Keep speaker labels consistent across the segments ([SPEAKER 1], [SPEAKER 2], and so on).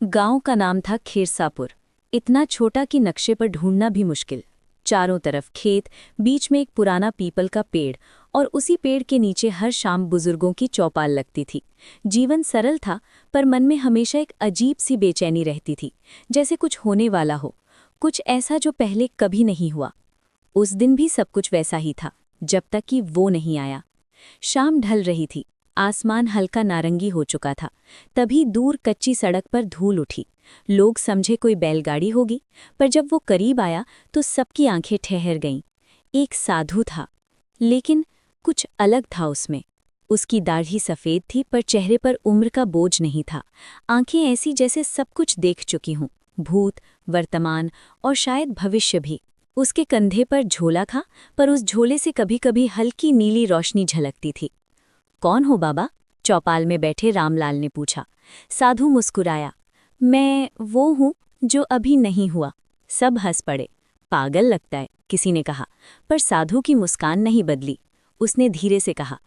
[SPEAKER 1] गांव का नाम था खेरसापुर। इतना छोटा कि नक्शे पर ढूंढना भी मुश्किल। चारों तरफ खेत, बीच में एक पुराना पीपल का पेड़, और उसी पेड़ के नीचे हर शाम बुजुर्गों की चौपाल लगती थी। जीवन सरल था, पर मन में हमेशा एक अजीब सी बेचैनी रहती थी, जैसे कुछ होने वाला हो, कुछ ऐसा जो पहले कभी नहीं हुआ। उस दिन भी सब कुछ वैसा ही था, जब तक कि वो नहीं आया। शाम ढल रही थी, आसमान हल्का नारंगी हो चुका था। तभी दूर कच्ची सड़क पर धूल उठी। लोग समझे कोई बैलगाड़ी होगी, पर जब वो करीब आया तो सबकी आंखें ठहर गईं। एक साधु था, लेकिन कुछ अलग था उसमें। उसकी दाढ़ी सफ़ेद थी, पर चेहरे पर उम्र का बोझ नहीं था। आंखें ऐसी जैसे सब कुछ देख चुकी हूँ, भूत, वर्तमान और शायद भविष्य भी। उसके कंधे पर झोला था, पर उस झोले से कभी कभी हल्की नीली रोशनी झलकती थी। कौन हो बाबा? चौपाल में बैठे रामलाल ने पूछा। साधु मुस्कुराया। मैं वो हूँ जो अभी नहीं हुआ। सब हंस पड़े। पागल लगता है, किसी ने कहा, पर साधु की मुस्कान नहीं बदली। उसने धीरे से कहा,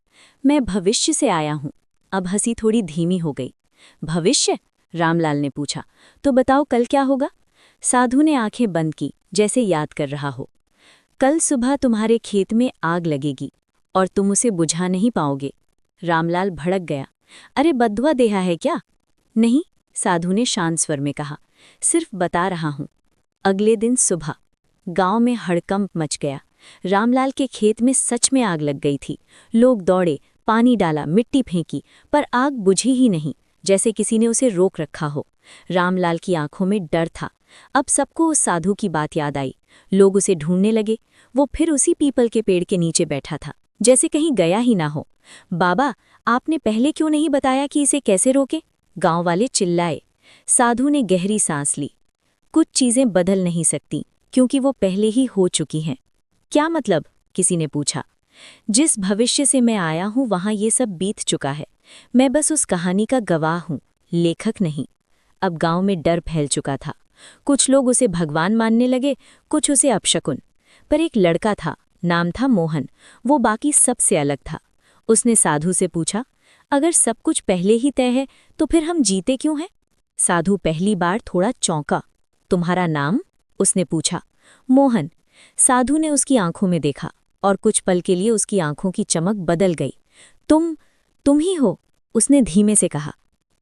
[SPEAKER 1] मैं भविष्य से आया हूँ। अब हंसी थोड़ी धीमी हो गई। भविष्य? रामलाल ने पूछा। तो बताओ कल क्या होगा? साधु ने आंखें बंद की, जैसे याद कर रहा हो। कल सुबह तुम्हारे खेत में आग लगेगी, और तुम उसे बुझा नहीं पाओगे। रामलाल भड़क गया। अरे बद्दुआ देहा है क्या? नहीं, साधु ने शांत स्वर में कहा, सिर्फ बता रहा हूं। अगले दिन सुबह गांव में हड़कंप मच गया। रामलाल के खेत में सच में आग लग गई थी। लोग दौड़े, पानी डाला, मिट्टी फेंकी, पर आग बुझी ही नहीं, जैसे किसी ने उसे रोक रखा हो। रामलाल की आंखों में डर था। अब सबको उस साधु की बात याद आई। लोग उसे ढूंढने लगे। वो फिर उसी पीपल के पेड़ के नीचे बैठा था, जैसे कहीं गया ही ना हो। बाबा, आपने पहले क्यों नहीं बताया कि इसे कैसे रोके? गांव वाले चिल्लाए। साधु ने गहरी सांस ली। कुछ चीजें बदल नहीं सकती, क्योंकि वो पहले ही हो चुकी हैं। क्या मतलब? किसी ने पूछा। जिस भविष्य से मैं आया हूं वहां ये सब बीत चुका है। मैं बस उस कहानी का गवाह हूं, लेखक नहीं। अब गांव में डर फैल चुका था। कुछ लोग उसे भगवान मानने लगे, कुछ उसे अपशकुन। पर एक लड़का था, नाम था मोहन। वो बाकी सबसे अलग था। उसने साधु से पूछा, अगर सब कुछ पहले ही तय है तो फिर हम जीते क्यों हैं? साधु पहली बार थोड़ा चौंका। तुम्हारा नाम? उसने पूछा। मोहन। साधु ने उसकी आंखों में देखा, और कुछ पल के लिए उसकी आंखों की चमक बदल गई। तुम ही हो? उसने धीमे से कहा।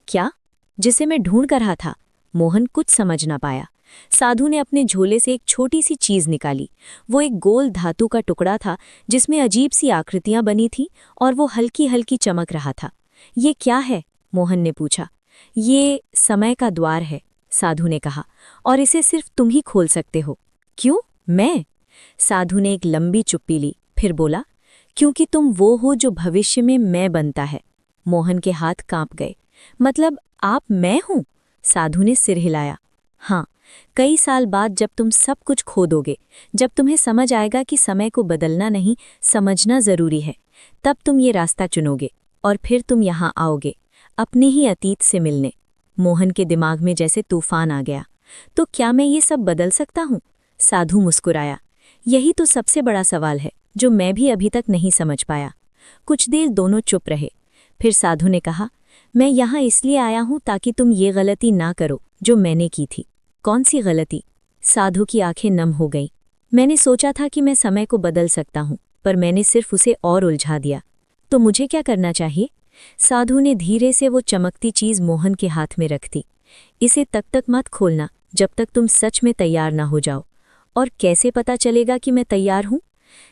[SPEAKER 1] क्या? जिसे मैं ढूंढ कर रहा था। मोहन कुछ समझ ना पाया। साधु ने अपने झोले से एक छोटी सी चीज निकाली। वो एक गोल धातु का टुकड़ा था, जिसमें अजीब सी आकृतियां बनी थीं, और वो हल्की हल्की चमक रहा था। ये क्या है? मोहन ने पूछा। ये समय का द्वार है, साधु ने कहा, और इसे सिर्फ तुम ही खोल सकते हो। क्यों मैं? साधु ने एक लंबी चुप्पी ली, फिर बोला, क्योंकि तुम वो हो जो भविष्य में मैं बनता है। मोहन के हाथ कांप गए। मतलब आप मैं हूं? साधु ने सिर हिलाया। हाँ, कई साल बाद जब तुम सब कुछ खो दोगे, जब तुम्हें समझ आएगा कि समय को बदलना नहीं, समझना जरूरी है, तब तुम ये रास्ता चुनोगे, और फिर तुम यहाँ आओगे, अपने ही अतीत से मिलने। मोहन के दिमाग में जैसे तूफान आ गया। तो क्या मैं ये सब बदल सकता हूँ? साधु मुस्कुराया। यही तो सबसे बड़ा सवाल है, जो मैं भी अभी तक नहीं समझ पाया। कुछ देर दोनों चुप रहे। फिर साधु ने कहा, मैं यहाँ इसलिए आया हूँ ताकि तुम ये गलती ना करो जो मैंने की थी। कौन सी गलती? साधु की आंखें नम हो गईं। मैंने सोचा था कि मैं समय को बदल सकता हूँ, पर मैंने सिर्फ उसे और उलझा दिया। तो मुझे क्या करना चाहिए? साधु ने धीरे से वो चमकती चीज मोहन के हाथ में रख दी। इसे तब तक मत खोलना जब तक तुम सच में तैयार ना हो जाओ। और कैसे पता चलेगा कि मैं तैयार हूँ?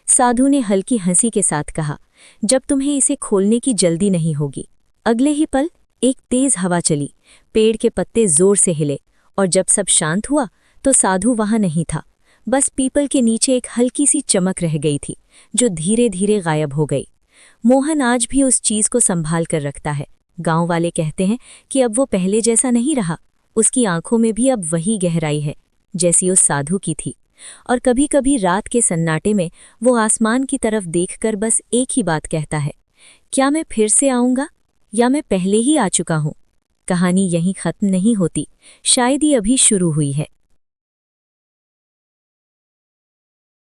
[SPEAKER 1] साधु ने हल्की हंसी के साथ कहा, जब तुम्हें इसे खोलने की जल्दी नहीं होगी। अगले ही पल एक तेज हवा चली, पेड़ के पत्ते जोर से हिले, और जब सब शांत हुआ तो साधु वहां नहीं था। बस पीपल के नीचे एक हल्की सी चमक रह गई थी, जो धीरे धीरे गायब हो गई। मोहन आज भी उस चीज को संभाल कर रखता है। गांव वाले कहते हैं कि अब वो पहले जैसा नहीं रहा। उसकी आंखों में भी अब वही गहराई है, जैसी उस साधु की थी। और कभी कभी रात के सन्नाटे में वो आसमान की तरफ देखकर बस एक ही बात कहता है, क्या मैं फिर से आऊंगा, या मैं पहले ही आ चुका हूं? कहानी यहीं खत्म नहीं होती, शायद ही अभी शुरू हुई है।